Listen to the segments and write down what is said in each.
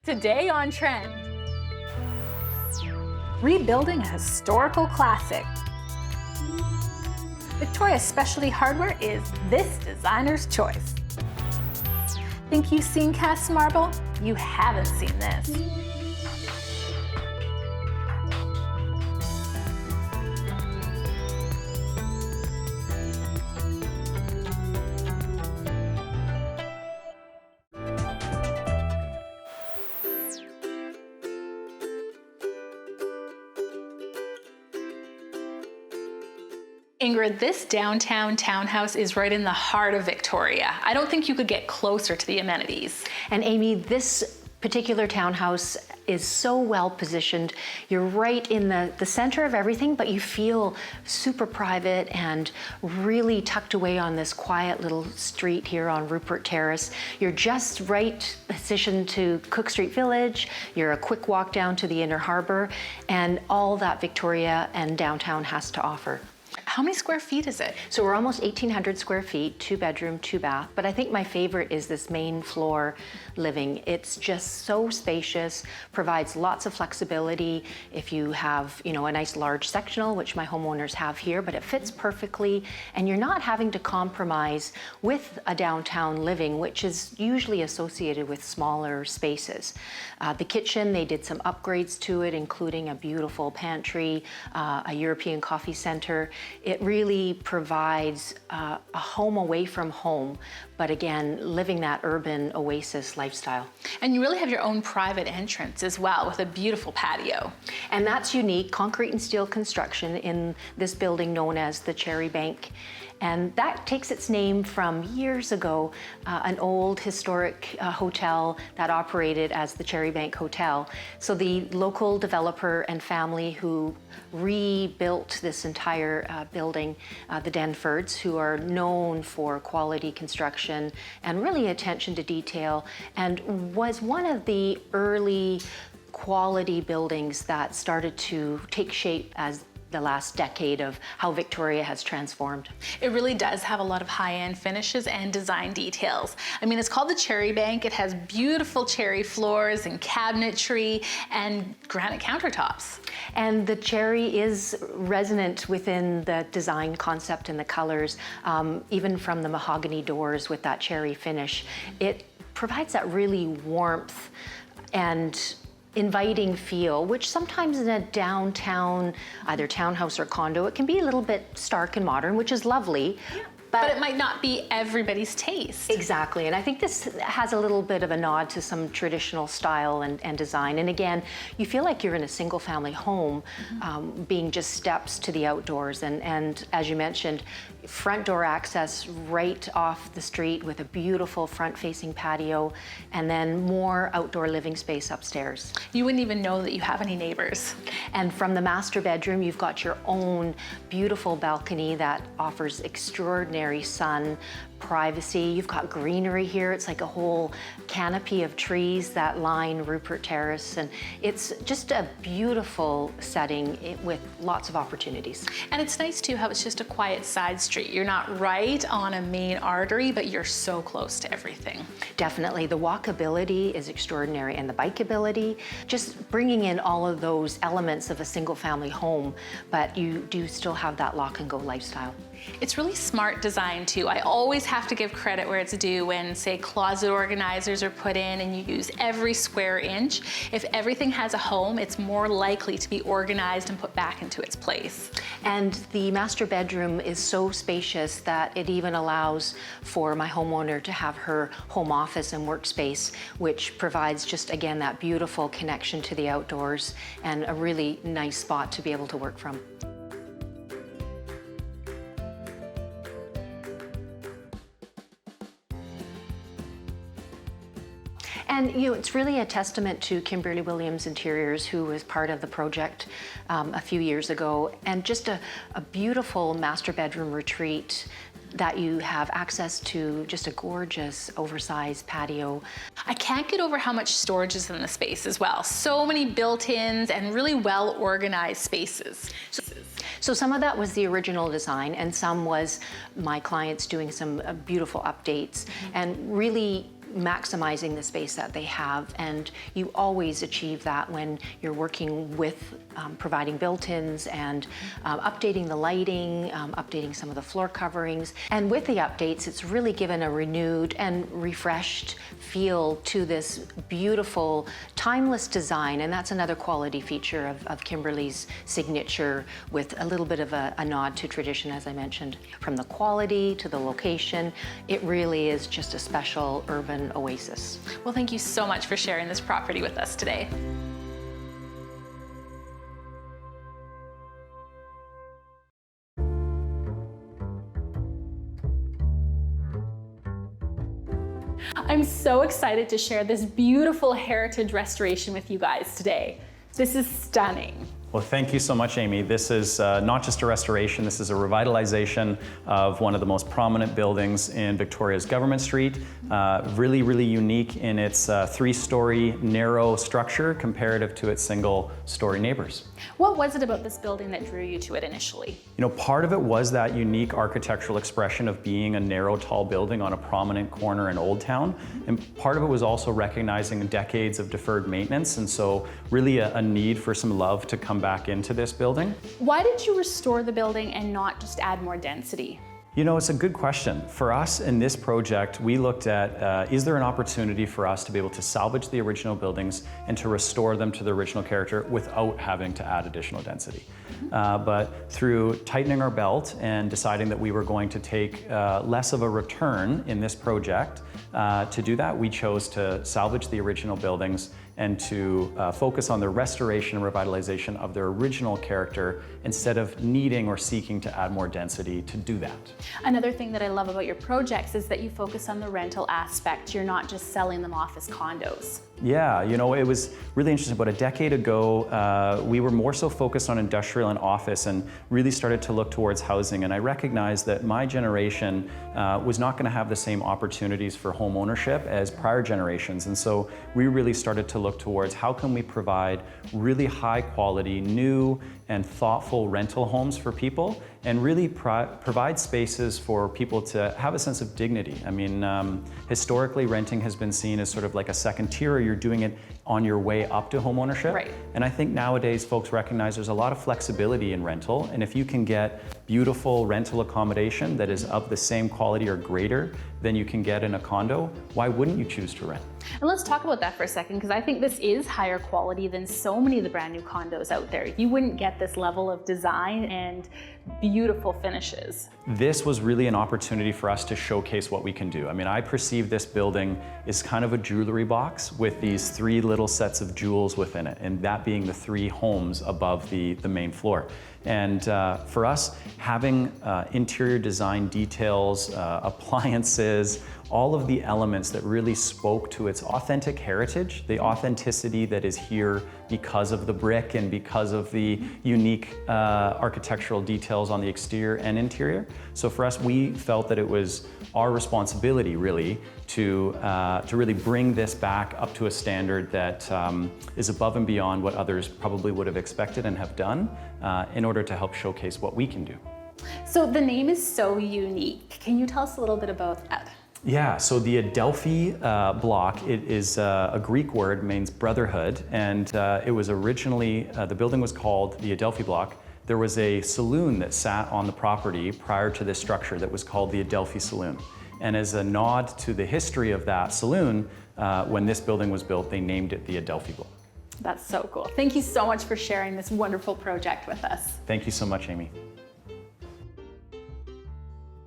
Today on Trend, rebuilding a historical classic. Victoria Specialty Hardware is this designer's choice. Think you've seen cast marble? You haven't seen this. Ingrid, this downtown townhouse is right in the heart of Victoria. I don't think you could get closer to the amenities. And Amy, this particular townhouse is so well positioned. You're right in the center of everything, but you feel super private and really tucked away on this quiet little street here on Rupert Terrace. You're just right positioned to Cook Street Village. You're a quick walk down to the Inner Harbor and all that Victoria and downtown has to offer. How many square feet is it? So we're almost 1,800 square feet, 2-bedroom, 2-bath. But I think my favorite is this main floor living. It's just so spacious, provides lots of flexibility. If you have, a nice large sectional, which my homeowners have here, but it fits perfectly. And you're not having to compromise with a downtown living, which is usually associated with smaller spaces. The kitchen, they did some upgrades to it, including a beautiful pantry, a European coffee center. It really provides a home away from home, but again, living that urban oasis lifestyle. And you really have your own private entrance as well with a beautiful patio. And that's unique, concrete and steel construction in this building known as the Cherry Bank. And that takes its name from years ago, an old historic hotel that operated as the Cherry Bank Hotel. So the local developer and family who rebuilt this entire building, the Denfords, who are known for quality construction and really attention to detail, and was one of the early quality buildings that started to take shape as the last decade of how Victoria has transformed. It really does have a lot of high-end finishes and design details. I mean, it's called the Cherry Bank. It has beautiful cherry floors and cabinetry and granite countertops. And the cherry is resonant within the design concept and the colors, even from the mahogany doors with that cherry finish. It provides that really warmth and inviting feel, which sometimes in a downtown, either townhouse or condo, it can be a little bit stark and modern, which is lovely. Yeah. But it might not be everybody's taste. Exactly, and I think this has a little bit of a nod to some traditional style and design. And again, you feel like you're in a single family home, being just steps to the outdoors. And as you mentioned, front door access right off the street with a beautiful front-facing patio, and then more outdoor living space upstairs. You wouldn't even know that you have any neighbors. And from the master bedroom, you've got your own beautiful balcony that offers extraordinary sun, privacy. You've got greenery here. It's like a whole canopy of trees that line Rupert Terrace, and it's just a beautiful setting with lots of opportunities. And it's nice too how it's just a quiet side street. You're not right on a main artery, but you're so close to everything. Definitely. The walkability is extraordinary, and the bikeability, just bringing in all of those elements of a single family home, but you do still have that lock and go lifestyle. It's really smart design too. I always have to give credit where it's due when, say, closet organizers are put in and you use every square inch. If everything has a home, it's more likely to be organized and put back into its place. And the master bedroom is so spacious that it even allows for my homeowner to have her home office and workspace, which provides just, again, that beautiful connection to the outdoors and a really nice spot to be able to work from. And it's really a testament to Kimberly Williams Interiors, who was part of the project a few years ago, and just a beautiful master bedroom retreat that you have access to, just a gorgeous oversized patio. I can't get over how much storage is in the space as well. So many built-ins and really well organized spaces. So some of that was the original design, and some was my clients doing some beautiful updates and really maximizing the space that they have. And you always achieve that when you're working with providing built-ins and updating the lighting, updating some of the floor coverings. And with the updates, it's really given a renewed and refreshed feel to this beautiful, timeless design. And that's another quality feature of Kimberly's signature, with a little bit of a nod to tradition, as I mentioned. From the quality to the location, it really is just a special urban oasis. Well, thank you so much for sharing this property with us today. I'm so excited to share this beautiful heritage restoration with you guys today. This is stunning. Well, thank you so much, Amy. This is not just a restoration, this is a revitalization of one of the most prominent buildings in Victoria's Government Street. Really, really unique in its three-story narrow structure comparative to its single-story neighbors. What was it about this building that drew you to it initially? You know, part of it was that unique architectural expression of being a narrow, tall building on a prominent corner in Old Town. And part of it was also recognizing decades of deferred maintenance, and so really a need for some love to come back into this building. Why did you restore the building and not just add more density? You know, it's a good question. For us in this project, we looked at, is there an opportunity for us to be able to salvage the original buildings and to restore them to the original character without having to add additional density? But through tightening our belt and deciding that we were going to take less of a return in this project, to do that, we chose to salvage the original buildings and to focus on the restoration and revitalization of their original character instead of needing or seeking to add more density to do that. Another thing that I love about your projects is that you focus on the rental aspect. You're not just selling them off as condos. Yeah, you know, it was really interesting. About a decade ago, we were more so focused on industrial and office and really started to look towards housing. And I recognized that my generation was not going to have the same opportunities for home ownership as prior generations. And so we really started to look towards how can we provide really high quality, new and thoughtful rental homes for people, and really provide spaces for people to have a sense of dignity. I mean, historically, renting has been seen as sort of like a second tier, or you're doing it on your way up to home ownership. Right. And I think nowadays folks recognize there's a lot of flexibility in rental, and if you can get beautiful rental accommodation that is of the same quality or greater than you can get in a condo, why wouldn't you choose to rent? And let's talk about that for a second, because I think this is higher quality than so many of the brand new condos out there. You wouldn't get this level of design and beautiful finishes. This was really an opportunity for us to showcase what we can do. I mean, I perceive this building as kind of a jewelry box with these three little sets of jewels within it, and that being the three homes above the main floor. And for us, having interior design details, appliances, all of the elements that really spoke to its authentic heritage, the authenticity that is here because of the brick and because of the unique architectural details on the exterior and interior. So for us, we felt that it was our responsibility really to really bring this back up to a standard that is above and beyond what others probably would have expected and have done in order to help showcase what we can do. So the name is so unique. Can you tell us a little bit about that? Yeah, so the Adelphi block, it is a Greek word, means brotherhood, and it was originally, the building was called the Adelphi block. There was a saloon that sat on the property prior to this structure that was called the Adelphi Saloon. And as a nod to the history of that saloon, when this building was built, they named it the Adelphi block. That's so cool. Thank you so much for sharing this wonderful project with us. Thank you so much, Amy.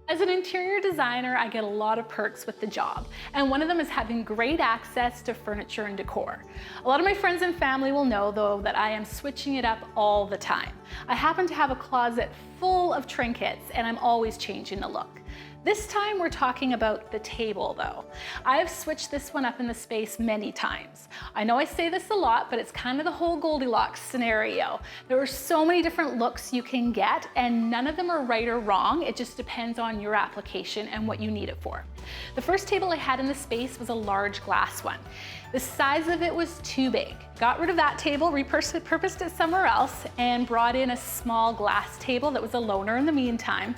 As an interior designer, I get a lot of perks with the job, and one of them is having great access to furniture and decor. A lot of my friends and family will know, though, that I am switching it up all the time. I happen to have a closet full of trinkets, and I'm always changing the look. This time we're talking about the table though. I have switched this one up in the space many times. I know I say this a lot, but it's kind of the whole Goldilocks scenario. There are so many different looks you can get, and none of them are right or wrong. It just depends on your application and what you need it for. The first table I had in the space was a large glass one. The size of it was too big. Got rid of that table, repurposed it somewhere else, and brought in a small glass table that was a loaner in the meantime.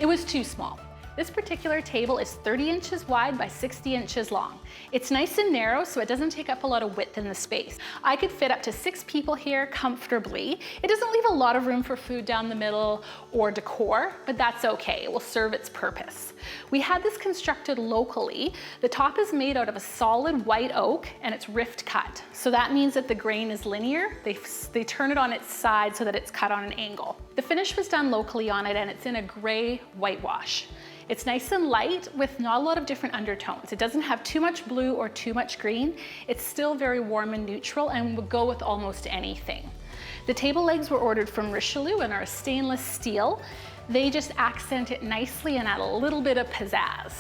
It was too small. This particular table is 30 inches wide by 60 inches long. It's nice and narrow, so it doesn't take up a lot of width in the space. I could fit up to 6 people here comfortably. It doesn't leave a lot of room for food down the middle or decor, but that's okay. It will serve its purpose. We had this constructed locally. The top is made out of a solid white oak and it's rift cut. So that means that the grain is linear. They turn it on its side so that it's cut on an angle. The finish was done locally on it and it's in a gray whitewash. It's nice and light with not a lot of different undertones. It doesn't have too much blue or too much green. It's still very warm and neutral and will go with almost anything. The table legs were ordered from Richelieu and are a stainless steel. They just accent it nicely and add a little bit of pizzazz.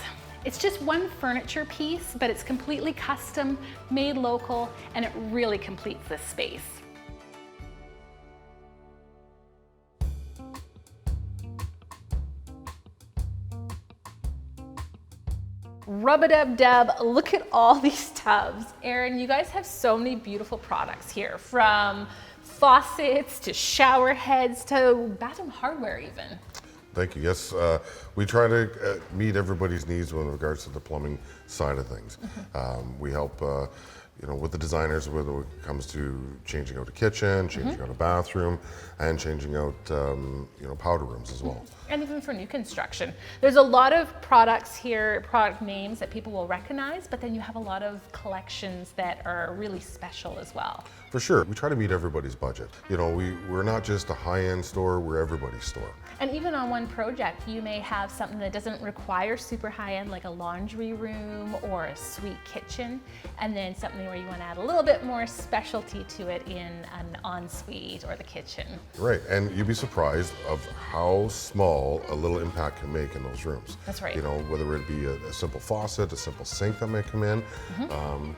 It's just one furniture piece, but it's completely custom, made local, and it really completes this space. Rub-a-dub-dub, look at all these tubs. Aaron, you guys have so many beautiful products here, from faucets to shower heads to bathroom hardware even. Thank you. Yes, we try to meet everybody's needs with regards to the plumbing side of things. We help with the designers whether it comes to changing out a kitchen, changing out a bathroom, and changing out powder rooms as well. And even for new construction. There's a lot of products here, product names that people will recognize, but then you have a lot of collections that are really special as well. For sure. We try to meet everybody's budget. We're not just a high-end store, we're everybody's store. And even on one project, you may have something that doesn't require super high-end, like a laundry room or a suite kitchen, and then something where you want to add a little bit more specialty to it in an ensuite or the kitchen. Right, and you'd be surprised of how small a little impact can make in those rooms. That's right. Whether it be a simple faucet, a simple sink that may come in,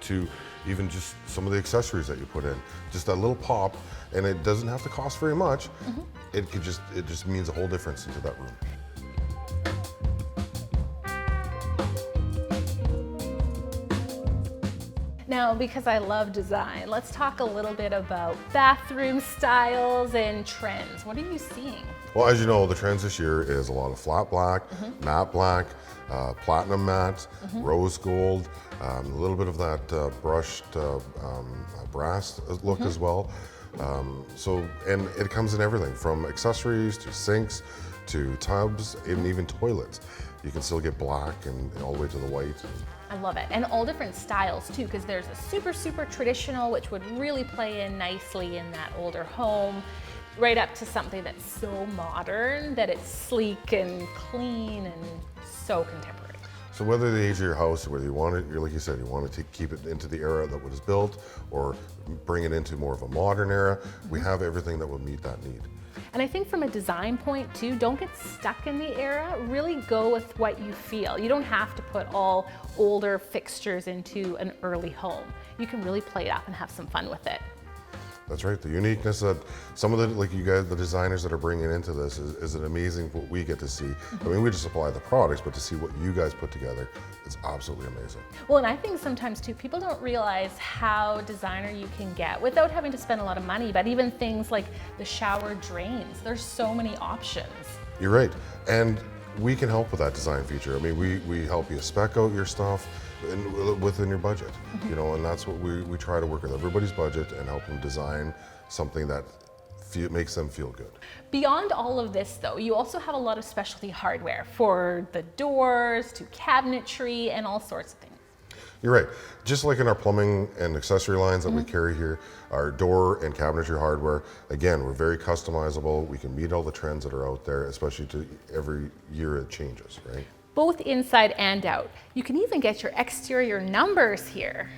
to even just some of the accessories that you put in. Just that little pop, and it doesn't have to cost very much. It just means a whole difference into that room. Now, because I love design, let's talk a little bit about bathroom styles and trends. What are you seeing? Well, as you know, the trends this year is a lot of flat black, matte black, platinum matte, rose gold, a little bit of that brushed brass look as well. And it comes in everything from accessories to sinks to tubs and even toilets. You can still get black and all the way to the white. I love it. And all different styles too, because there's a super, super traditional, which would really play in nicely in that older home, right up to something that's so modern that it's sleek and clean and so contemporary. So whether the age of your house, whether you want it, like you said, you want to keep it into the era that was built or bring it into more of a modern era, we have everything that will meet that need. And I think from a design point too, don't get stuck in the era, really go with what you feel. You don't have to put all older fixtures into an early home. You can really play it up and have some fun with it. That's right. The uniqueness that some of the, like you guys, the designers that are bringing into this is an amazing what we get to see. I mean, we just supply the products, but to see what you guys put together, it's absolutely amazing. Well, and I think sometimes too, people don't realize how designer you can get without having to spend a lot of money, but even things like the shower drains, there's so many options. You're right. And we can help with that design feature. I mean, we help you spec out your stuff within your budget, and that's what we try to work with everybody's budget and help them design something that makes them feel good. Beyond all of this though, you also have a lot of specialty hardware for the doors to cabinetry and all sorts of things. You're right. Just like in our plumbing and accessory lines that we carry here, our door and cabinetry hardware, again, we're very customizable. We can meet all the trends that are out there, especially to every year it changes, right? Both inside and out. You can even get your exterior numbers here.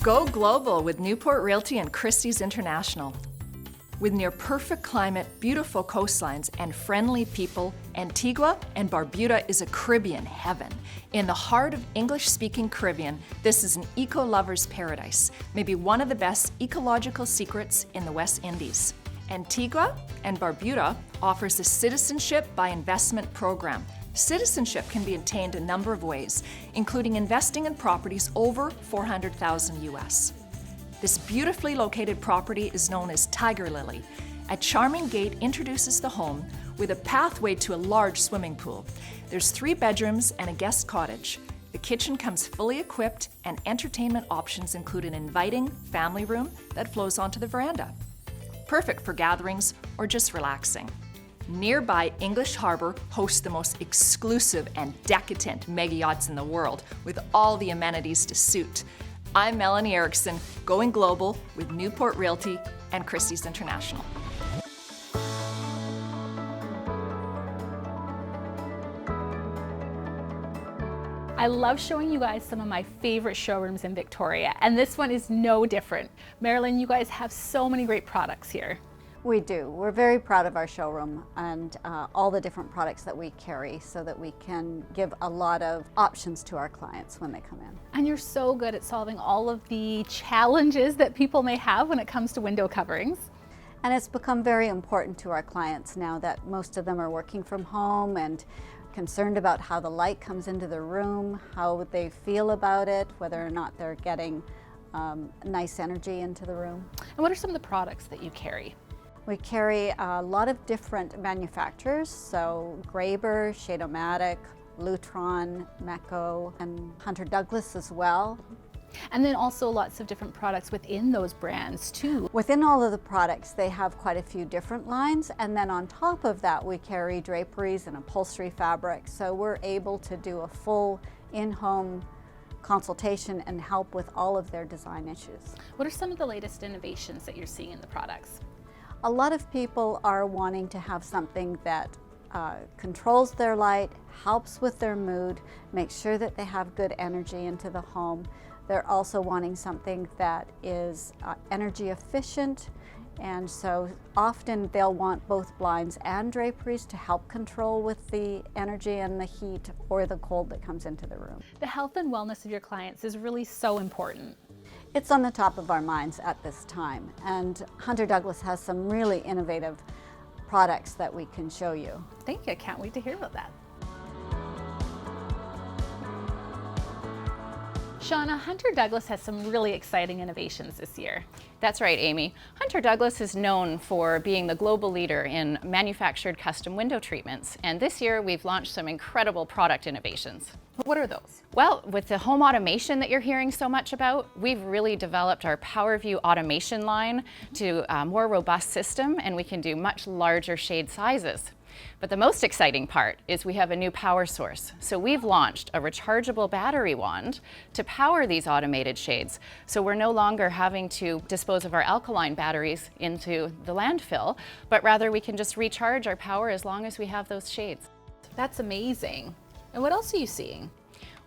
Go global with Newport Realty and Christie's International. With near perfect climate, beautiful coastlines, and friendly people, Antigua and Barbuda is a Caribbean heaven. In the heart of English-speaking Caribbean, this is an eco-lover's paradise, maybe one of the best ecological secrets in the West Indies. Antigua and Barbuda offers a citizenship by investment program. Citizenship can be obtained a number of ways, including investing in properties over $400,000 US. This beautifully located property is known as Tiger Lily. A charming gate introduces the home with a pathway to a large swimming pool. There's 3 bedrooms and a guest cottage. The kitchen comes fully equipped, and entertainment options include an inviting family room that flows onto the veranda. Perfect for gatherings or just relaxing. Nearby English Harbor hosts the most exclusive and decadent mega yachts in the world with all the amenities to suit. I'm Melanie Erickson, going global with Newport Realty and Christie's International. I love showing you guys some of my favorite showrooms in Victoria, and this one is no different. Marilyn, you guys have so many great products here. We do. We're very proud of our showroom and all the different products that we carry so that we can give a lot of options to our clients when they come in. And you're so good at solving all of the challenges that people may have when it comes to window coverings. And it's become very important to our clients now that most of them are working from home and concerned about how the light comes into the room, how they feel about it, whether or not they're getting nice energy into the room. And what are some of the products that you carry? We carry a lot of different manufacturers, so Graber, Shade-O-Matic, Lutron, Mecco, and Hunter Douglas as well. And then also lots of different products within those brands too. Within all of the products, they have quite a few different lines, and then on top of that, we carry draperies and upholstery fabric, so we're able to do a full in-home consultation and help with all of their design issues. What are some of the latest innovations that you're seeing in the products? A lot of people are wanting to have something that controls their light, helps with their mood, makes sure that they have good energy into the home. They're also wanting something that is energy efficient, and so often they'll want both blinds and draperies to help control with the energy and the heat or the cold that comes into the room. The health and wellness of your clients is really so important. It's on the top of our minds at this time, and Hunter Douglas has some really innovative products that we can show you. Thank you, I can't wait to hear about that. Shauna, Hunter Douglas has some really exciting innovations this year. That's right, Amy. Hunter Douglas is known for being the global leader in manufactured custom window treatments, and this year we've launched some incredible product innovations. What are those? Well, with the home automation that you're hearing so much about, we've really developed our PowerView automation line to a more robust system, and we can do much larger shade sizes. But the most exciting part is we have a new power source. So we've launched a rechargeable battery wand to power these automated shades. So we're no longer having to dispose of our alkaline batteries into the landfill, but rather we can just recharge our power as long as we have those shades. That's amazing. And what else are you seeing?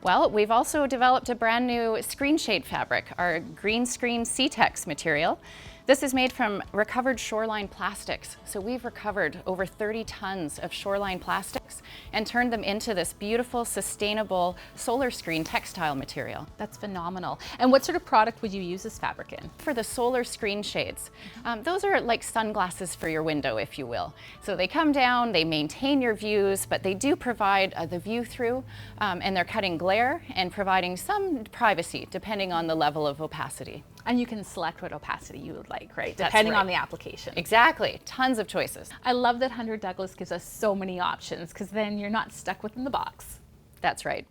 Well, we've also developed a brand new screen shade fabric, our green screen C-Tex material. This is made from recovered shoreline plastics. So we've recovered over 30 tons of shoreline plastics and turned them into this beautiful, sustainable solar screen textile material. That's phenomenal. And what sort of product would you use this fabric in? For the solar screen shades, those are like sunglasses for your window, if you will. So they come down, they maintain your views, but they do provide the view through, and they're cutting glare and providing some privacy depending on the level of opacity. And you can select what opacity you would like, right? That's Depending right. on the application. Exactly, tons of choices. I love that Hunter Douglas gives us so many options because then you're not stuck within the box. That's right.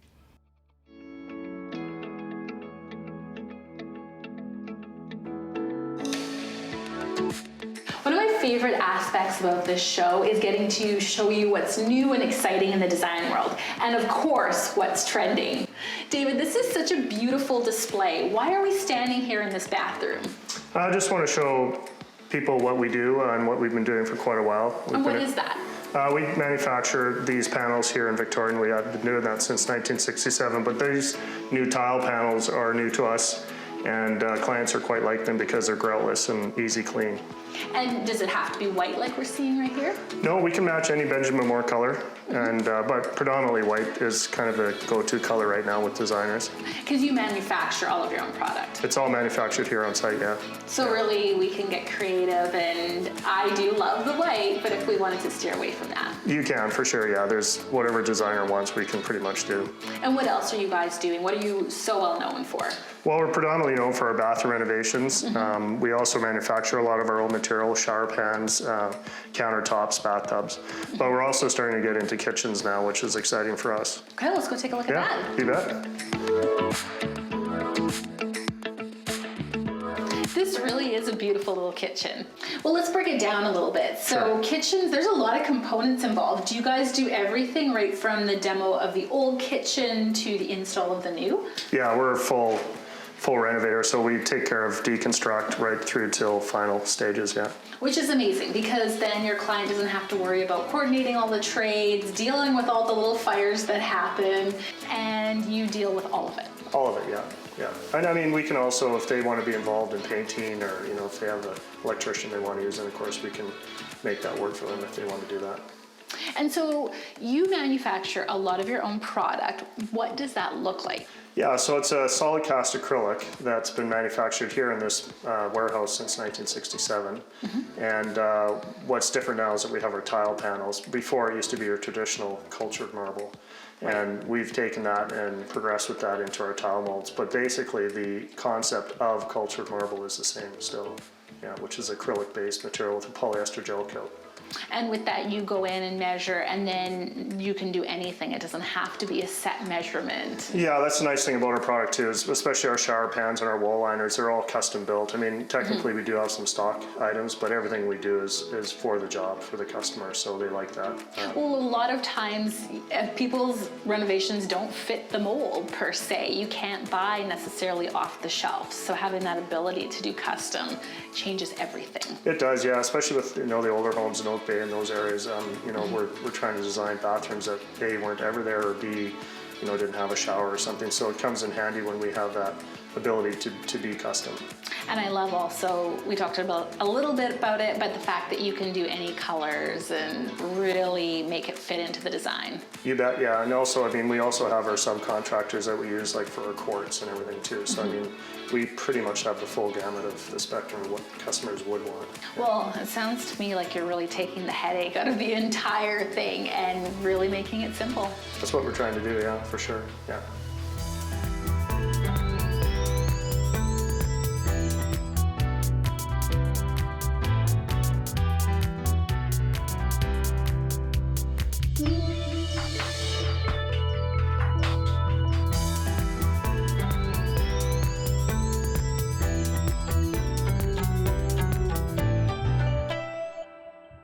One of my favorite aspects about this show is getting to show you what's new and exciting in the design world, and of course, what's trending. David, this is such a beautiful display. Why are we standing here in this bathroom? I just want to show people what we do and what we've been doing for quite a while. And what is that? We manufacture these panels here in Victoria, and we have been doing that since 1967, but these new tile panels are new to us, and clients are quite like them because they're groutless and easy clean. And does it have to be white like we're seeing right here? No, we can match any Benjamin Moore color, and but predominantly white is kind of the go-to color right now with designers. Because you manufacture all of your own product. It's all manufactured here on site, yeah. So really we can get creative, and I do love the white, but if we wanted to steer away from that. You can, for sure, yeah. There's whatever designer wants, we can pretty much do. And what else are you guys doing? What are you so well known for? Well, we're predominantly known for our bathroom renovations. We also manufacture a lot of our own material, shower pans, countertops, bathtubs. But we're also starting to get into kitchens now, which is exciting for us. Okay, let's go take a look at that. You bet. This really is a beautiful little kitchen. Well, let's break it down a little bit. So kitchens, there's a lot of components involved. Do you guys do everything right from the demo of the old kitchen to the install of the new? Yeah, we're a full renovator, so we take care of deconstruct right through till final stages, yeah. Which is amazing, because then your client doesn't have to worry about coordinating all the trades, dealing with all the little fires that happen, and you deal with all of it. All of it, yeah. Yeah, and I mean, we can also, if they want to be involved in painting, or if they have an electrician they want to use, then of course we can make that work for them if they want to do that. And so you manufacture a lot of your own product. What does that look like? Yeah, so it's a solid cast acrylic that's been manufactured here in this warehouse since 1967. And what's different now is that we have our tile panels. Before it used to be your traditional cultured marble. And we've taken that and progressed with that into our tile molds. But basically the concept of cultured marble is the same still, yeah, which is acrylic-based material with a polyester gel coat. And with that, you go in and measure, and then you can do anything. It doesn't have to be a set measurement. Yeah, that's the nice thing about our product too, is especially our shower pans and our wall liners, they're all custom built. I mean, technically we do have some stock items, but everything we do is for the job, for the customer, so they like that. Well, a lot of times people's renovations don't fit the mold per se. You can't buy necessarily off the shelf. So having that ability to do custom changes everything. It does, yeah, especially with the older homes in Oak Bay in those areas. We're trying to design bathrooms that A, weren't ever there, or B, didn't have a shower or something. So it comes in handy when we have that ability to be custom. And I love also, we talked about a little bit about it, but the fact that you can do any colors and really make it fit into the design. You bet, yeah. And also, we also have our subcontractors that we use like for our quartz and everything too. So we pretty much have the full gamut of the spectrum of what customers would want. Well, it sounds to me like you're really taking the headache out of the entire thing and really making it simple. That's what we're trying to do, yeah, for sure, yeah.